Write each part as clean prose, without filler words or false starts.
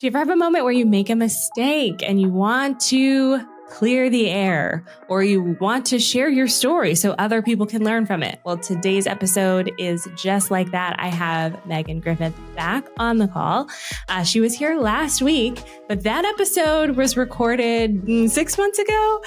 Do you ever have a moment where you make a mistake and you want to clear the air, or you want to share your story so other people can learn from it? Well, today's episode is just like that. I have Megan Griffith back on the call. She was here last week, but that episode was recorded 6 months ago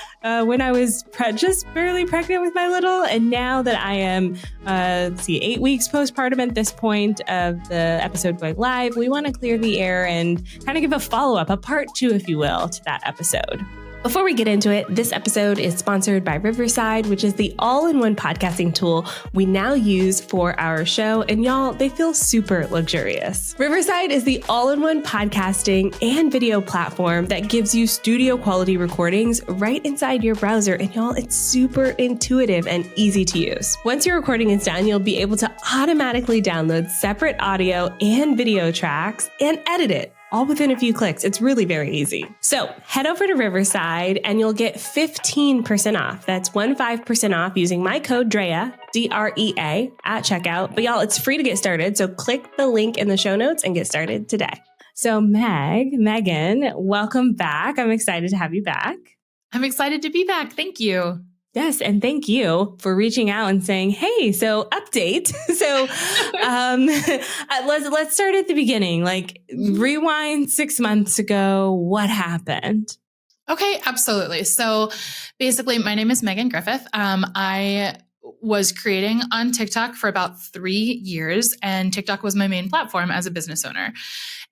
when I was just barely pregnant with my little. And now that I am, 8 weeks postpartum at this point of the episode going live, we want to clear the air and kind of give a follow-up, a part 2, if you will, to that episode. Before we get into it, this episode is sponsored by Riverside, which is the all-in-one podcasting tool we now use for our show. And y'all, they feel super luxurious. Riverside is the all-in-one podcasting and video platform that gives you studio quality recordings right inside your browser. And y'all, it's super intuitive and easy to use. Once your recording is done, you'll be able to automatically download separate audio and video tracks and edit it all within a few clicks. It's really very easy. So head over to Riverside and you'll get 15% off. That's 15% off using my code DREA, D-R-E-A, at checkout. But y'all, it's free to get started. So click the link in the show notes and get started today. So Megan, welcome back. I'm excited to have you back. I'm excited to be back. Thank you. Yes. And thank you for reaching out and saying, hey, so update. So let's start at the beginning. Like rewind 6 months ago. What happened? Okay, absolutely. So basically, my name is Megan Griffith. I was creating on TikTok for about 3 years, and TikTok was my main platform as a business owner.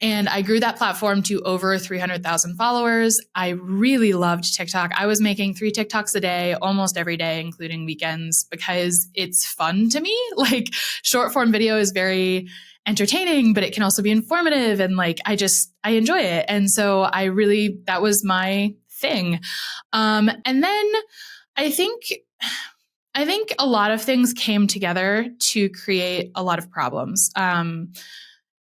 And I grew that platform to over 300,000 followers. I really loved TikTok. I was making 3 TikToks a day, almost every day, including weekends, because it's fun to me. Like short form video is very entertaining, but it can also be informative. And like, I enjoy it. And so that was my thing. And then I think a lot of things came together to create a lot of problems.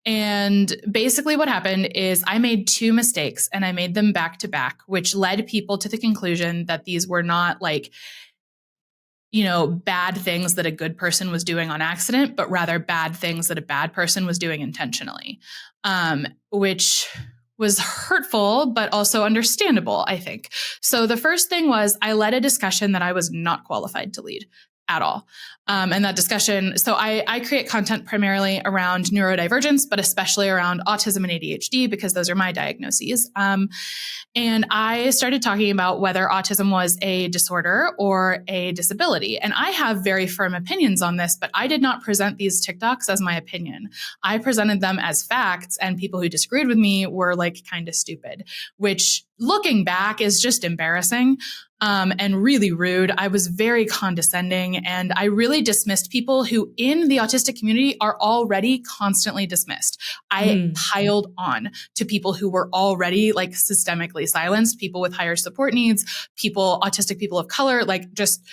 And basically what happened is I made 2 mistakes and I made them back to back, which led people to the conclusion that these were not like, bad things that a good person was doing on accident, but rather bad things that a bad person was doing intentionally, which was hurtful, but also understandable, I think. So the first thing was I led a discussion that I was not qualified to lead at all. And that discussion, so I create content primarily around neurodivergence, but especially around autism and ADHD, because those are my diagnoses. And I started talking about whether autism was a disorder or a disability. And I have very firm opinions on this, but I did not present these TikToks as my opinion. I presented them as facts, and people who disagreed with me were like kind of stupid, which looking back is just embarrassing. And really rude. I was very condescending, and I really dismissed people who in the autistic community are already constantly dismissed. I piled on to people who were already like systemically silenced, people with higher support needs, autistic people of color, like just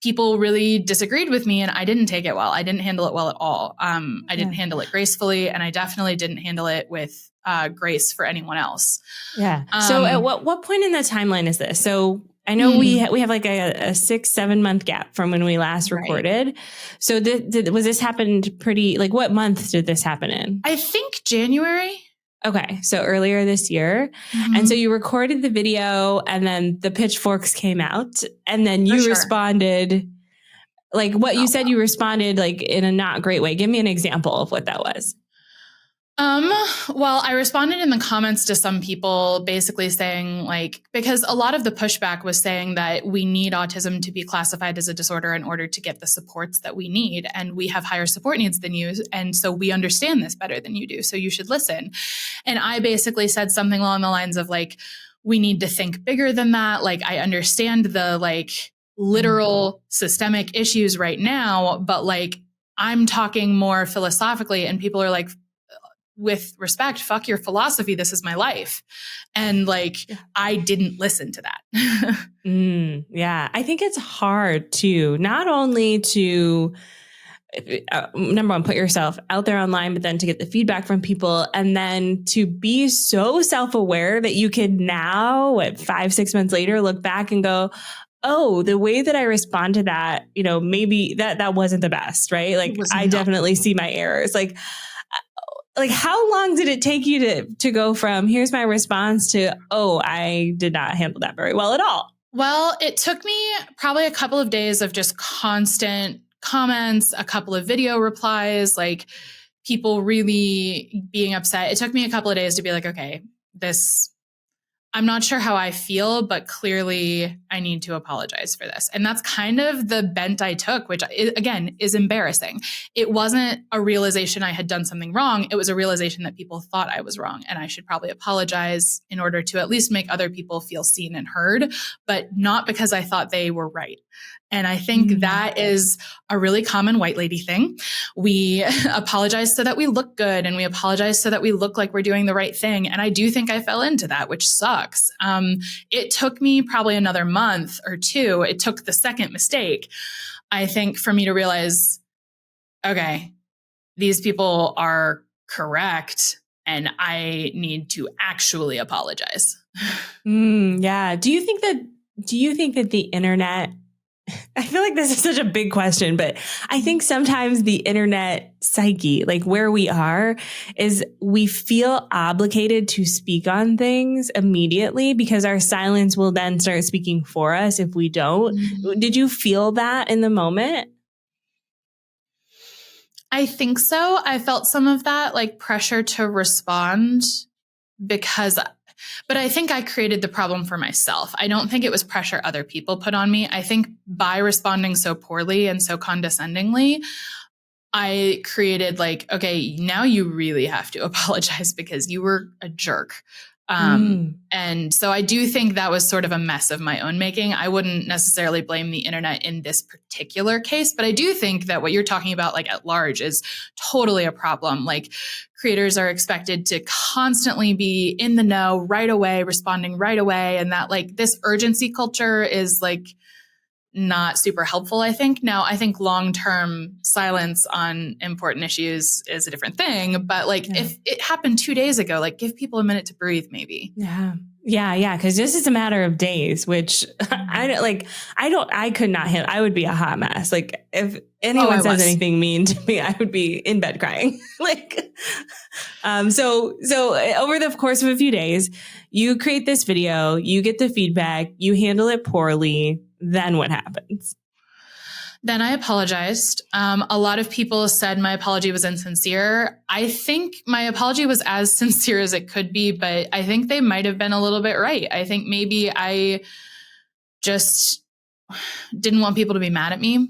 people really disagreed with me, and I didn't take it well. I didn't handle it well at all. I didn't handle it gracefully, and I definitely didn't handle it with grace for anyone else. Yeah. So at what point in the timeline is this? So I know we have like a 6-7 month gap from when we last recorded. Right. So was this happened pretty, like what month did this happen in? I think January. Okay. So earlier this year. Mm-hmm. And so you recorded the video and then the pitchforks came out and then you responded like what you said, you responded like in a not great way. Give me an example of what that was. Well, I responded in the comments to some people basically saying like, because a lot of the pushback was saying that we need autism to be classified as a disorder in order to get the supports that we need. And we have higher support needs than you. And so we understand this better than you do. So you should listen. And I basically said something along the lines of like, we need to think bigger than that. Like, I understand the like literal systemic issues right now, but like, I'm talking more philosophically, and people are like, with respect, fuck your philosophy. This is my life. And like, I didn't listen to that. Yeah. I think it's hard to not only to, number one, put yourself out there online, but then to get the feedback from people, and then to be so self-aware that you can now, 5-6 months later, look back and go, oh, the way that I respond to that, maybe that wasn't the best, right? Like I definitely see my errors. Like, like, how long did it take you to go from here's my response to, oh, I did not handle that very well at all? Well, it took me probably a couple of days of just constant comments, a couple of video replies, like people really being upset. It took me a couple of days to be like, okay, I'm not sure how I feel, but clearly I need to apologize for this. And that's kind of the bent I took, which again is embarrassing. It wasn't a realization I had done something wrong. It was a realization that people thought I was wrong and I should probably apologize in order to at least make other people feel seen and heard, but not because I thought they were right. And I think that is a really common white lady thing. We apologize so that we look good and we apologize so that we look like we're doing the right thing. And I do think I fell into that, which sucks. It took me probably another month or two. It took the second mistake, I think, for me to realize, okay, these people are correct and I need to actually apologize. Yeah. Do you think that the internet, I feel like this is such a big question, but I think sometimes the internet psyche, like where we are, is we feel obligated to speak on things immediately because our silence will then start speaking for us if we don't. Did you feel that in the moment? I think so. I felt some of that like pressure to respond but I think I created the problem for myself. I don't think it was pressure other people put on me. I think by responding so poorly and so condescendingly, I created like, okay, now you really have to apologize because you were a jerk. And so I do think that was sort of a mess of my own making. I wouldn't necessarily blame the internet in this particular case, but I do think that what you're talking about, like at large, is totally a problem. Like creators are expected to constantly be in the know right away, responding right away. And that like this urgency culture is like not super helpful, I think. Now, I think long-term silence on important issues is a different thing, but like if it happened 2 days ago, like give people a minute to breathe maybe. Yeah. Cause this is a matter of days, which I could not handle. I would be a hot mess. Like if anyone says anything mean to me, I would be in bed crying. So over the course of a few days, you create this video, you get the feedback, you handle it poorly. Then what happens? Then I apologized. A lot of people said my apology was insincere. I think my apology was as sincere as it could be, but I think they might have been a little bit right. I think maybe I just didn't want people to be mad at me.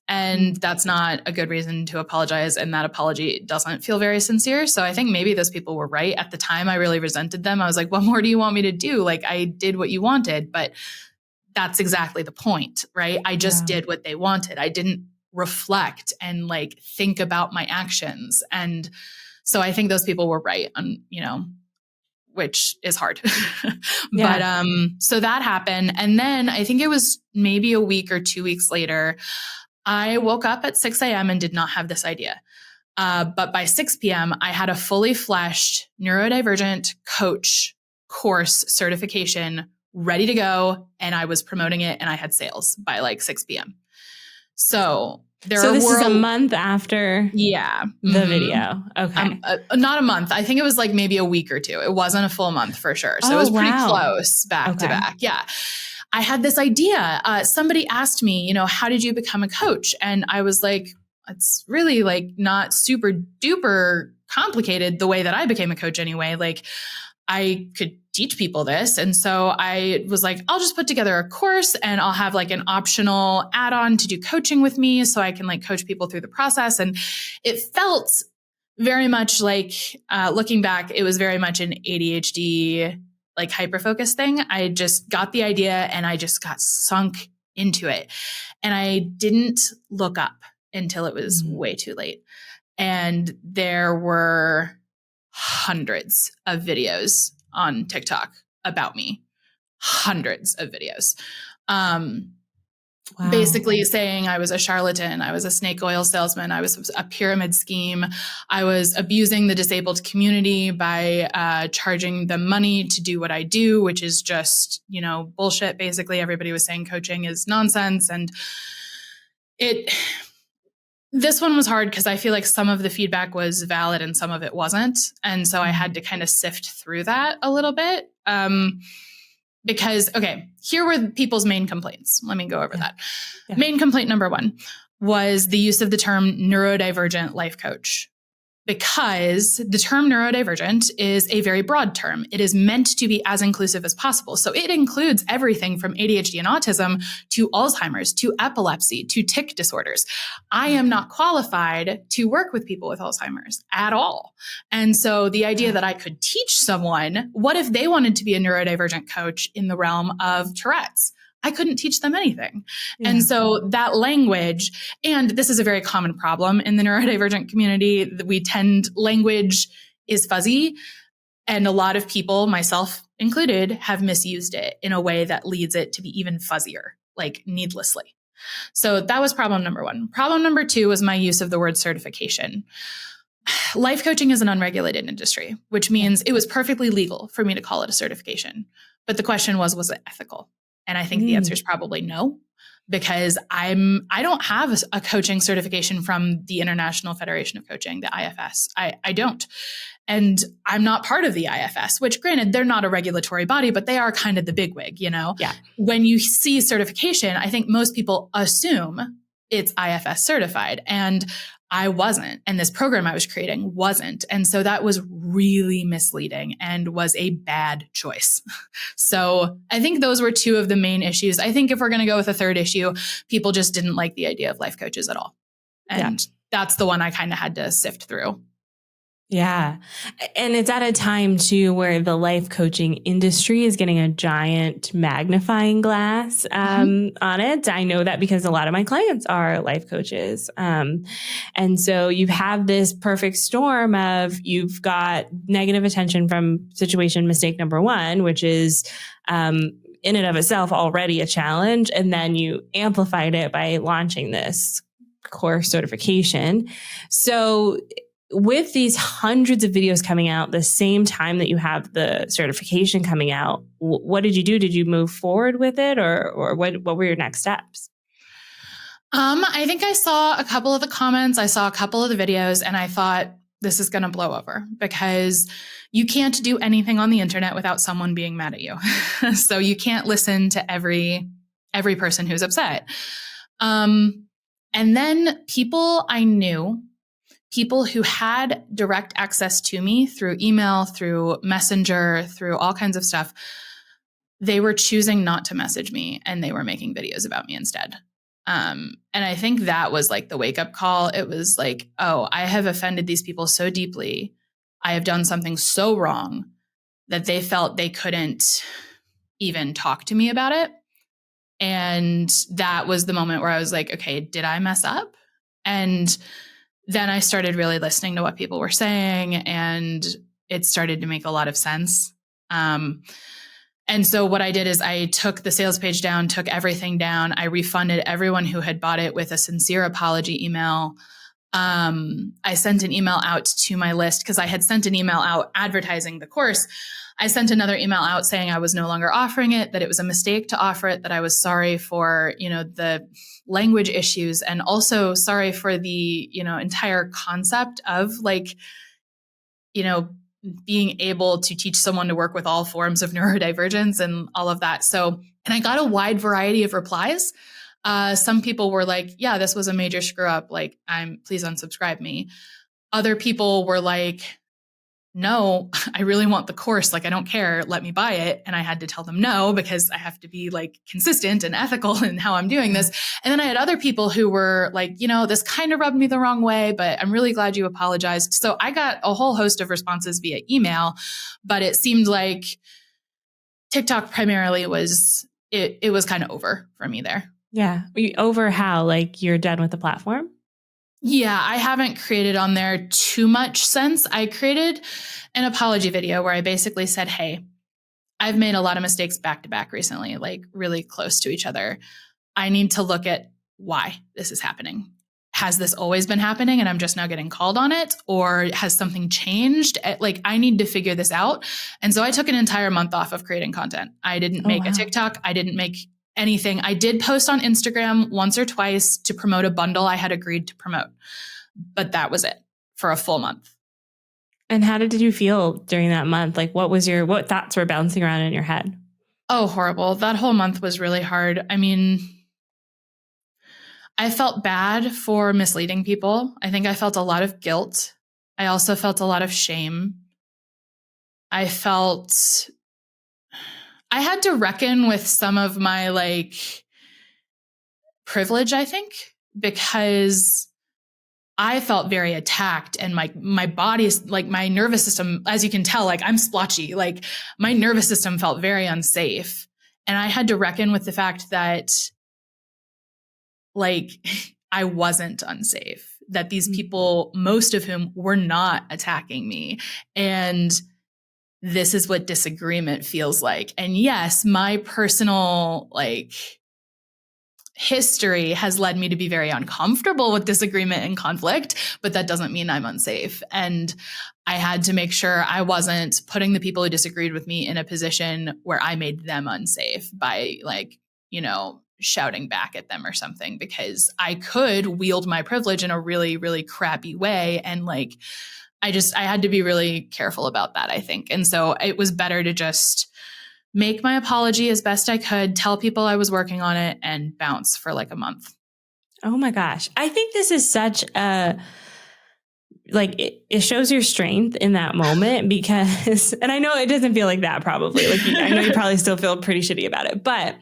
And that's not a good reason to apologize. And that apology doesn't feel very sincere. So I think maybe those people were right. At the time, I really resented them. I was like, what more do you want me to do? Like I did what you wanted, but that's exactly the point, right? I just did what they wanted. I didn't reflect and like think about my actions. And so I think those people were right on, which is hard. But so that happened. And then I think it was maybe a week or 2 weeks later, I woke up at 6 a.m. and did not have this idea. But by 6 p.m., I had a fully fleshed neurodivergent coach course certification ready to go. And I was promoting it and I had sales by like 6 p.m. So this is a month after the video. Okay. Not a month. I think it was like maybe a week or two. It wasn't a full month for sure. So it was pretty close back to back. Yeah. I had this idea. Somebody asked me, how did you become a coach? And I was like, it's really like not super duper complicated the way that I became a coach anyway. Like I could teach people this. And so I was like, I'll just put together a course and I'll have like an optional add-on to do coaching with me so I can like coach people through the process. And it felt very much like, looking back, it was very much an ADHD, like hyper-focus thing. I just got the idea and I just got sunk into it. And I didn't look up until it was way too late. And there were hundreds of videos on TikTok about me, hundreds of videos. Basically saying I was a charlatan, I was a snake oil salesman, I was a pyramid scheme, I was abusing the disabled community by charging them money to do what I do, which is just, bullshit. Basically, everybody was saying coaching is nonsense. And This one was hard because I feel like some of the feedback was valid and some of it wasn't. And so I had to kind of sift through that a little bit. Because, okay, here were people's main complaints. Let me go over that. Yeah. Main complaint number one was the use of the term neurodivergent life coach. Because the term neurodivergent is a very broad term. It is meant to be as inclusive as possible. So it includes everything from ADHD and autism to Alzheimer's, to epilepsy, to tic disorders. I am not qualified to work with people with Alzheimer's at all. And so the idea that I could teach someone, what if they wanted to be a neurodivergent coach in the realm of Tourette's? I couldn't teach them anything. Yeah. And so that language, and this is a very common problem in the neurodivergent community, language is fuzzy. And a lot of people, myself included, have misused it in a way that leads it to be even fuzzier, like needlessly. So that was problem number one. Problem number two was my use of the word certification. Life coaching is an unregulated industry, which means it was perfectly legal for me to call it a certification. But the question was it ethical? And I think the answer is probably no, because I don't have a coaching certification from the International Federation of Coaching, the IFS. I don't. And I'm not part of the IFS, which granted, they're not a regulatory body, but they are kind of the bigwig, you know? Yeah. When you see certification, I think most people assume it's IFS certified. And I wasn't. And this program I was creating wasn't. And so that was really misleading and was a bad choice. So I think those were two of the main issues. I think if we're going to go with a third issue, people just didn't like the idea of life coaches at all. And that's the one I kind of had to sift through. Yeah. And it's at a time too where the life coaching industry is getting a giant magnifying glass on it. I know that because a lot of my clients are life coaches. And so you have this perfect storm of you've got negative attention from situation mistake number one, which is in and of itself already a challenge. And then you amplified it by launching this course certification. So with these hundreds of videos coming out the same time that you have the certification coming out, what did you do? Did you move forward with it, or what were your next steps? I think I saw a couple of the comments. I saw a couple of the videos, and I thought this is going to blow over because you can't do anything on the internet without someone being mad at you. So you can't listen to every person who's upset. And then people I knew, people who had direct access to me through email, through Messenger, through all kinds of stuff, they were choosing not to message me and they were making videos about me instead. And I think that was like the wake-up call. It was like, oh, I have offended these people so deeply. I have done something so wrong that they felt they couldn't even talk to me about it. And that was the moment where I was like, okay, did I mess up? And then I started really listening to what people were saying, and it started to make a lot of sense. And so what I did is I took the sales page down, took everything down. I refunded everyone who had bought it with a sincere apology email. I sent an email out to my list because I had sent an email out advertising the course. I sent another email out saying I was no longer offering it, that it was a mistake to offer it, that I was sorry for, the language issues, and also sorry for the, entire concept of being able to teach someone to work with all forms of neurodivergence and all of that. So, and I got a wide variety of replies. Some people were like, yeah, this was a major screw up. Like, please unsubscribe me. Other people were like, no, I really want the course. Like, I don't care. Let me buy it. And I had to tell them no, because I have to be consistent and ethical in how I'm doing this. And then I had other people who were like, this kind of rubbed me the wrong way, but I'm really glad you apologized. So I got a whole host of responses via email, but it seemed like TikTok primarily was, it was kind of over for me there. Yeah. Over how? Like, you're done with the platform? Yeah, I haven't created on there too much since. I created an apology video where I basically said, hey, I've made a lot of mistakes back to back recently, really close to each other. I need to look at why this is happening. Has this always been happening and I'm just now getting called on it? Or has something changed? I need to figure this out. And so I took an entire month off of creating content. I didn't make a TikTok. I didn't make anything. I did post on Instagram once or twice to promote a bundle I had agreed to promote, but that was it for a full month. And how did you feel during that month? Like, what thoughts were bouncing around in your head? Oh, horrible. That whole month was really hard. I mean, I felt bad for misleading people. I think I felt a lot of guilt. I also felt a lot of shame. I had to reckon with some of my like privilege, I think, because I felt very attacked, and my body's like, my nervous system, as you can tell, like I'm splotchy, like my nervous system felt very unsafe. And I had to reckon with the fact that like I wasn't unsafe, that these people, most of whom were not attacking me. And this is what disagreement feels like. And yes, my personal like history has led me to be very uncomfortable with disagreement and conflict, but that doesn't mean I'm unsafe. And I had to make sure I wasn't putting the people who disagreed with me in a position where I made them unsafe by like, shouting back at them or something, because I could wield my privilege in a really, really crappy way. And like, I had to be really careful about that, I think. And so it was better to just make my apology as best I could, tell people I was working on it, and bounce for like a month. Oh my gosh. I think this is such a, like, it shows your strength in that moment because, and I know it doesn't feel like that probably. Like, I know you probably still feel pretty shitty about it, but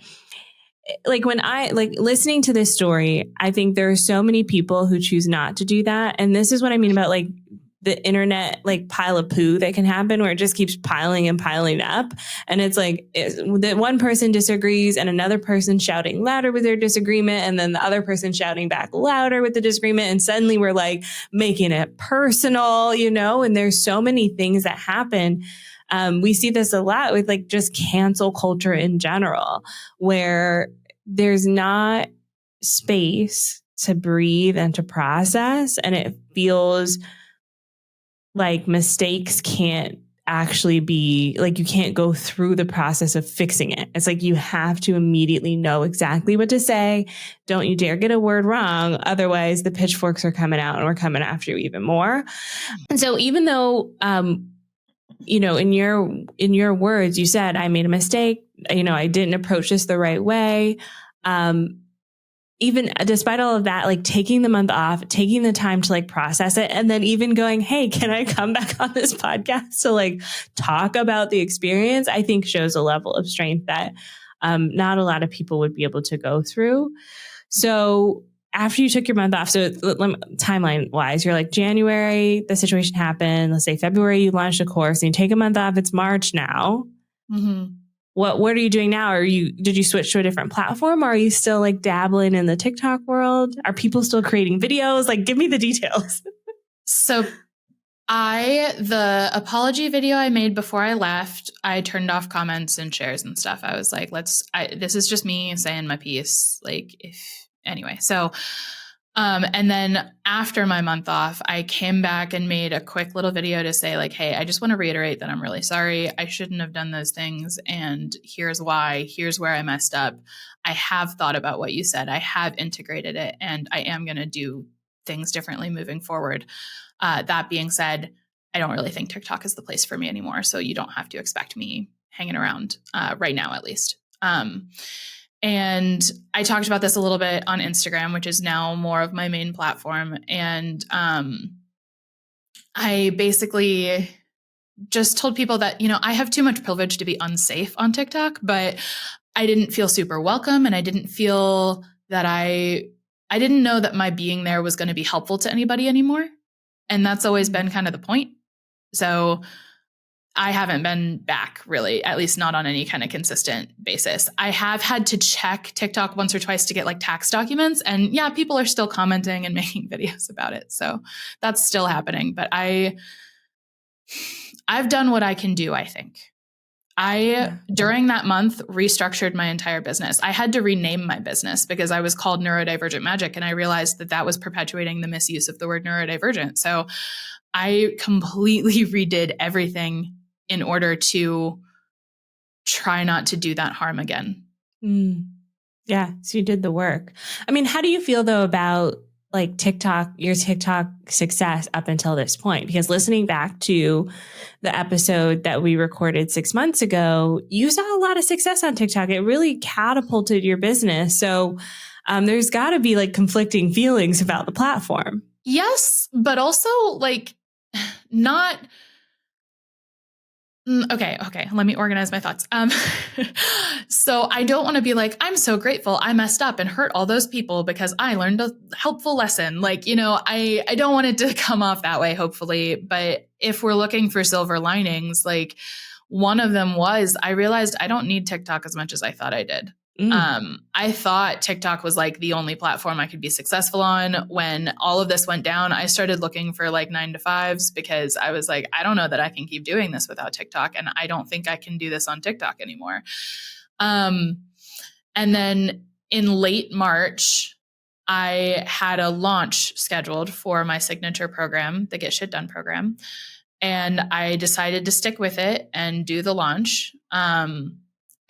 like when I like listening to this story, I think there are so many people who choose not to do that. And this is what I mean about like the internet, like pile of poo that can happen where it just keeps piling and piling up. And it's like that one person disagrees and another person shouting louder with their disagreement. And then the other person shouting back louder with the disagreement. And suddenly we're like making it personal, and there's so many things that happen. We see this a lot with like just cancel culture in general, where there's not space to breathe and to process. And it feels like mistakes can't actually be like, you can't go through the process of fixing it. It's like you have to immediately know exactly what to say. Don't you dare get a word wrong. Otherwise the pitchforks are coming out and we're coming after you even more. And so even though, in your words, you said, I made a mistake, I didn't approach this the right way. Even despite all of that, like taking the month off, taking the time to like process it, and then even going, hey, can I come back on this podcast to like talk about the experience, I think shows a level of strength that not a lot of people would be able to go through. So after you took your month off, so timeline wise, you're like January, the situation happened. Let's say February, you launched a course and you take a month off. It's March now. Mm-hmm. What are you doing now? Did you switch to a different platform? Or are you still like dabbling in the TikTok world? Are people still creating videos? Like, give me the details. So the apology video I made before I left, I turned off comments and shares and stuff. I was like, this is just me saying my piece. So, and then after my month off, I came back and made a quick little video to say like, hey, I just want to reiterate that I'm really sorry. I shouldn't have done those things. And here's why, here's where I messed up. I have thought about what you said. I have integrated it, and I am going to do things differently moving forward. That being said, I don't really think TikTok is the place for me anymore. So you don't have to expect me hanging around right now, at least. And I talked about this a little bit on Instagram, which is now more of my main platform. And I basically just told people that, I have too much privilege to be unsafe on TikTok, but I didn't feel super welcome. And I didn't feel that I didn't know that my being there was going to be helpful to anybody anymore. And that's always been kind of the point. So I haven't been back really, at least not on any kind of consistent basis. I have had to check TikTok once or twice to get like tax documents. And yeah, people are still commenting and making videos about it. So that's still happening. But I've done what I can do, I think. During that month, restructured my entire business. I had to rename my business because I was called Neurodivergent Magic. And I realized that was perpetuating the misuse of the word neurodivergent. So I completely redid everything in order to try not to do that harm again. Yeah. So you did the work. I mean, how do you feel though about like TikTok, your TikTok success up until this point? Because listening back to the episode that we recorded 6 months ago, you saw a lot of success on TikTok. It really catapulted your business. So there's got to be like conflicting feelings about the platform. Yes, but also like not. Okay. Let me organize my thoughts. So I don't want to be like, I'm so grateful I messed up and hurt all those people because I learned a helpful lesson. Like, I don't want it to come off that way, hopefully. But if we're looking for silver linings, like one of them was I realized I don't need TikTok as much as I thought I did. I thought TikTok was like the only platform I could be successful on. When all of this went down, I started looking for like 9-to-5s because I was like, I don't know that I can keep doing this without TikTok. And I don't think I can do this on TikTok anymore. And then in late March, I had a launch scheduled for my signature program, the Get Shit Done program. And I decided to stick with it and do the launch.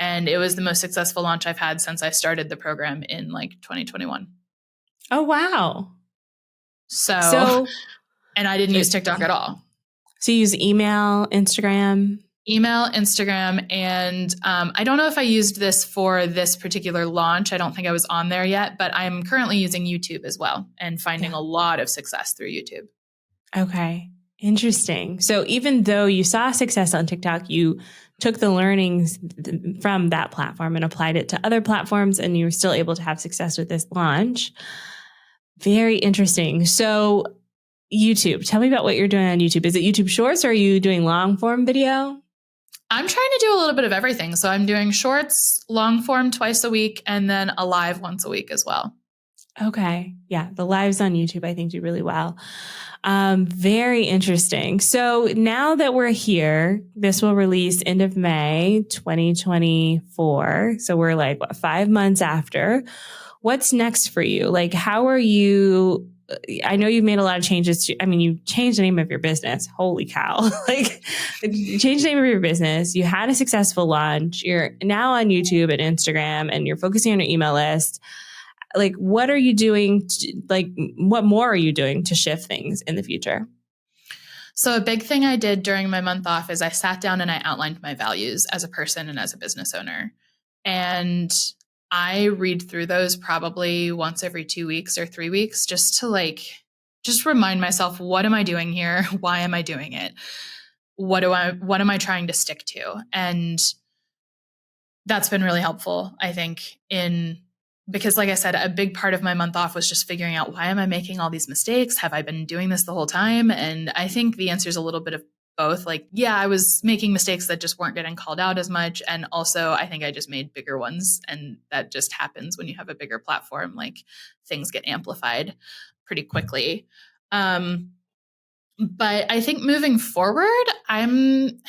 And it was the most successful launch I've had since I started the program in like 2021. Oh, wow. So and I didn't use TikTok at all. So you use email, Instagram, and I don't know if I used this for this particular launch. I don't think I was on there yet, but I'm currently using YouTube as well and finding a lot of success through YouTube. Okay. Interesting. So even though you saw success on TikTok, you took the learnings from that platform and applied it to other platforms, and you were still able to have success with this launch. Very interesting. So YouTube, tell me about what you're doing on YouTube. Is it YouTube Shorts or are you doing long form video? I'm trying to do a little bit of everything. So I'm doing shorts, long form twice a week, and then a live once a week as well. Okay. Yeah. The lives on YouTube, I think, do really well. Very interesting. So now that we're here, this will release end of May, 2024. So we're like, 5 months after. What's next for you? Like, how are you? I know you've made a lot of changes. You changed the name of your business. Holy cow. Like, you changed the name of your business. You had a successful launch. You're now on YouTube and Instagram, and you're focusing on your email list. Like, what are you doing? What more are you doing to shift things in the future? So a big thing I did during my month off is I sat down and I outlined my values as a person and as a business owner. And I read through those probably once every 2 weeks or 3 weeks just to just remind myself, what am I doing here? Why am I doing it? What am I trying to stick to? And that's been really helpful, I think, because like I said, a big part of my month off was just figuring out, why am I making all these mistakes? Have I been doing this the whole time? And I think the answer is a little bit of both. Like, yeah, I was making mistakes that just weren't getting called out as much. And also I think I just made bigger ones. And that just happens when you have a bigger platform, like things get amplified pretty quickly. But I think moving forward, I'm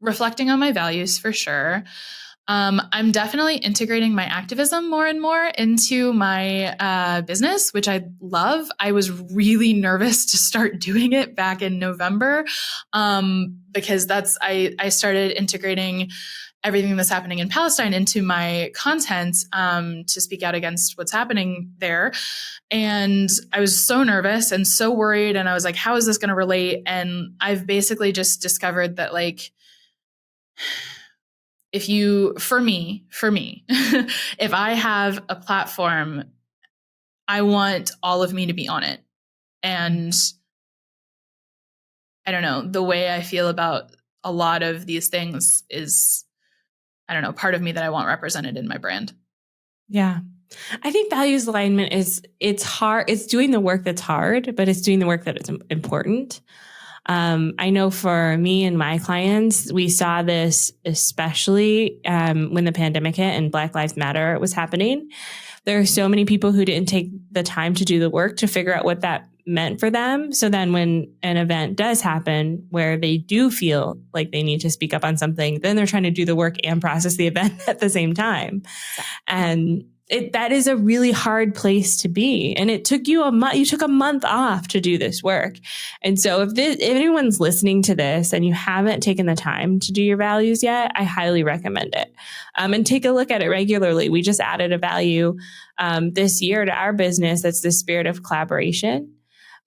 reflecting on my values for sure. I'm definitely integrating my activism more and more into my business, which I love. I was really nervous to start doing it back in November because I started integrating everything that's happening in Palestine into my content to speak out against what's happening there. And I was so nervous and so worried. And I was like, how is this going to relate? And I've basically just discovered that, like, for me, if I have a platform, I want all of me to be on it. And I don't know, the way I feel about a lot of these things is, I don't know, part of me that I want represented in my brand. Yeah. I think values alignment it's hard. It's doing the work that's hard, but it's doing the work that is important. I know for me and my clients, we saw this especially when the pandemic hit and Black Lives Matter was happening. There are so many people who didn't take the time to do the work to figure out what that meant for them. So then when an event does happen where they do feel like they need to speak up on something, then they're trying to do the work and process the event at the same time. And that is a really hard place to be. And it took you you took a month off to do this work. And so if anyone's listening to this and you haven't taken the time to do your values yet, I highly recommend it. And take a look at it regularly. We just added a value this year to our business. That's the spirit of collaboration,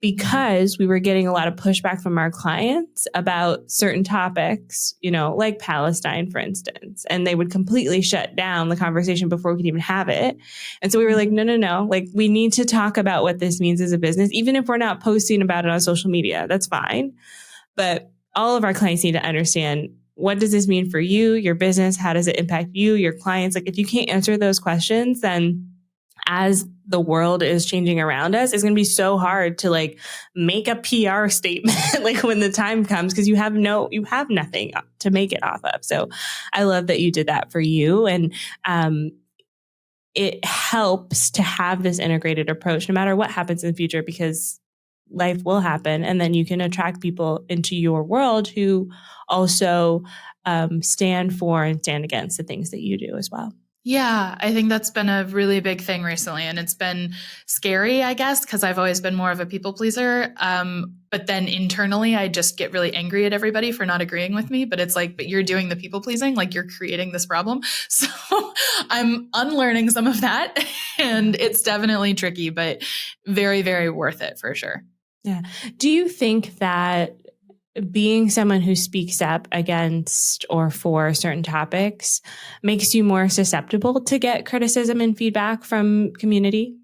because we were getting a lot of pushback from our clients about certain topics, like Palestine, for instance, and they would completely shut down the conversation before we could even have it. And so we were like, no, like we need to talk about what this means as a business, even if we're not posting about it on social media, that's fine. But all of our clients need to understand, what does this mean for you, your business? How does it impact you, your clients? Like if you can't answer those questions, then as the world is changing around us, it's going to be so hard to like make a PR statement like when the time comes, because you have nothing to make it off of. So I love that you did that for you. And it helps to have this integrated approach no matter what happens in the future, because life will happen. And then you can attract people into your world who also stand for and stand against the things that you do as well. Yeah, I think that's been a really big thing recently. And it's been scary, I guess, because I've always been more of a people pleaser. But then internally, I just get really angry at everybody for not agreeing with me. But it's like, but you're doing the people pleasing, like you're creating this problem. So I'm unlearning some of that. And it's definitely tricky, but very, very worth it for sure. Yeah. Do you think that being someone who speaks up against or for certain topics makes you more susceptible to get criticism and feedback from community?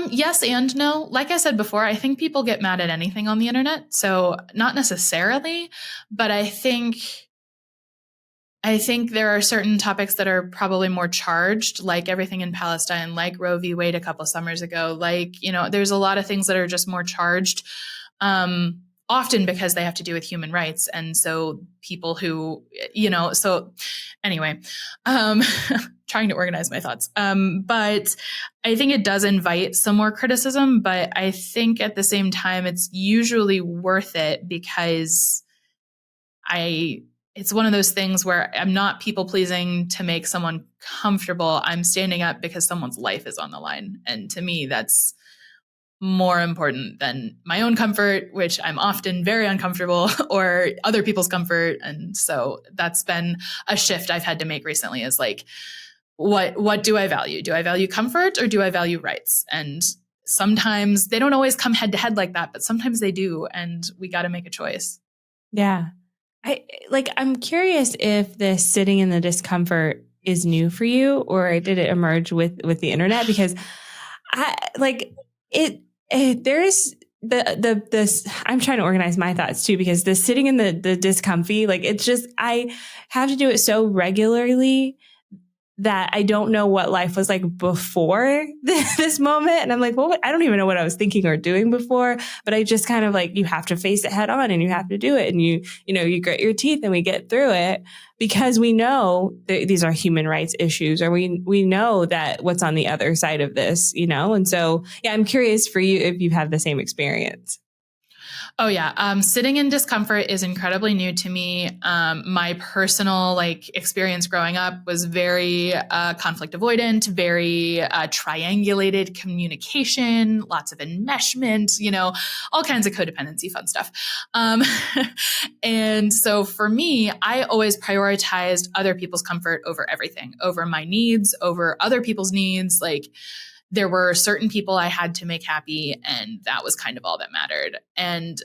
Yes and no. Like I said before, I think people get mad at anything on the internet. So not necessarily, but I think there are certain topics that are probably more charged, like everything in Palestine, like Roe v. Wade a couple of summers ago. Like, there's a lot of things that are just more charged. Often because they have to do with human rights. And so people who, so anyway, trying to organize my thoughts. But I think it does invite some more criticism, but I think at the same time, it's usually worth it because it's one of those things where I'm not people pleasing to make someone comfortable. I'm standing up because someone's life is on the line. And to me, that's more important than my own comfort, which I'm often very uncomfortable, or other people's comfort. And so that's been a shift I've had to make recently, is like, what do I value? Do I value comfort or do I value rights? And sometimes they don't always come head to head like that, but sometimes they do. And we got to make a choice. Yeah. I'm curious if this sitting in the discomfort is new for you, or did it emerge with the internet? Because there's this, I'm trying to organize my thoughts too, because the sitting in the discomfort, like it's just, I have to do it so regularly that I don't know what life was like before this moment. And I'm like, well, I don't even know what I was thinking or doing before, but I just kind of like, you have to face it head on and you have to do it. And you grit your teeth and we get through it, because we know that these are human rights issues, or we know that what's on the other side of this, And so, yeah, I'm curious for you if you've had the same experience. Oh yeah. Sitting in discomfort is incredibly new to me. My personal experience growing up was very conflict avoidant, very triangulated communication, lots of enmeshment, all kinds of codependency, fun stuff. And so for me, I always prioritized other people's comfort over everything, over my needs, over other people's needs. There were certain people I had to make happy, and that was kind of all that mattered. And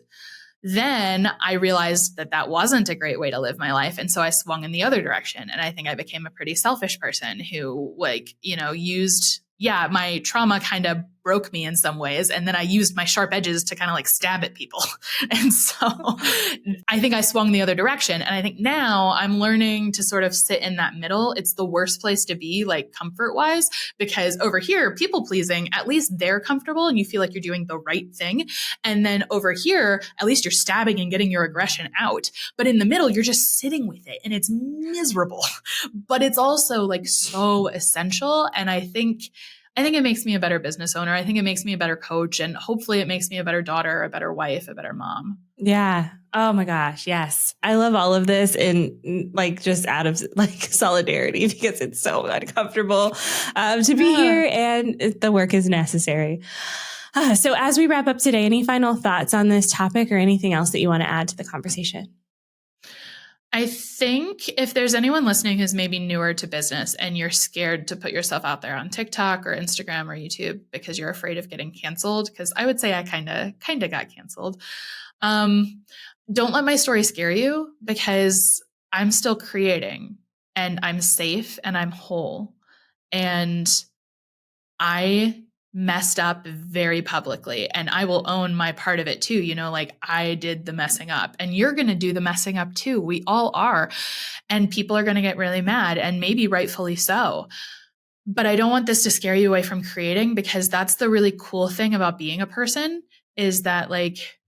then I realized that wasn't a great way to live my life. And so I swung in the other direction. And I think I became a pretty selfish person who used, my trauma kind of broke me in some ways. And then I used my sharp edges to kind of stab at people. And so I think I swung the other direction. And I think now I'm learning to sort of sit in that middle. It's the worst place to be, comfort wise, because over here, people pleasing, at least they're comfortable and you feel like you're doing the right thing. And then over here, at least you're stabbing and getting your aggression out. But in the middle, you're just sitting with it and it's miserable, but it's also so essential. And I think it makes me a better business owner. I think it makes me a better coach, and hopefully it makes me a better daughter, a better wife, a better mom. Yeah. Oh my gosh. Yes. I love all of this and like just out of like solidarity because it's so uncomfortable to be here and the work is necessary. So as we wrap up today, any final thoughts on this topic or anything else that you want to add to the conversation? I think if there's anyone listening who's maybe newer to business and you're scared to put yourself out there on TikTok or Instagram or YouTube because you're afraid of getting canceled, because I would say I kind of got canceled. Don't let my story scare you, because I'm still creating and I'm safe and I'm whole. And I messed up very publicly and I will own my part of it too. You know, like I did the messing up and you're going to do the messing up too. We all are. And people are going to get really mad, and maybe rightfully so. But I don't want this to scare you away from creating, because that's the really cool thing about being a person, is that like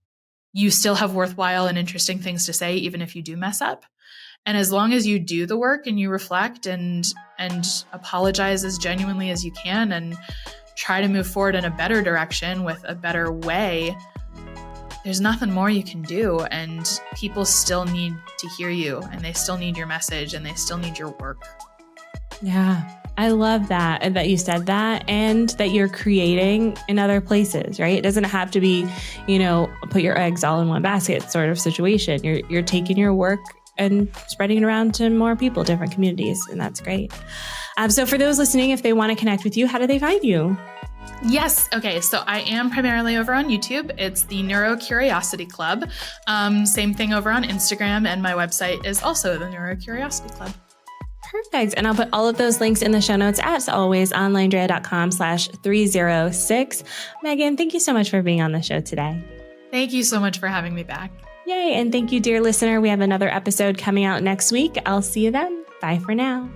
you still have worthwhile and interesting things to say, even if you do mess up. And as long as you do the work and you reflect and apologize as genuinely as you can and try to move forward in a better direction with a better way, there's nothing more you can do. And people still need to hear you, and they still need your message, and they still need your work. Yeah. I love that, and that you said that, and that you're creating in other places, right? It doesn't have to be, put your eggs all in one basket sort of situation. You're taking your work and spreading it around to more people, different communities, and that's great. So for those listening, if they want to connect with you, how do they find you? Yes. Okay. So I am primarily over on YouTube. It's the Neurocuriosity Club. Same thing over on Instagram, and my website is also the Neurocuriosity Club. Perfect. And I'll put all of those links in the show notes, as always, OnlineDrea.com/306. Megan, thank you so much for being on the show today. Thank you so much for having me back. Yay. And thank you, dear listener. We have another episode coming out next week. I'll see you then. Bye for now.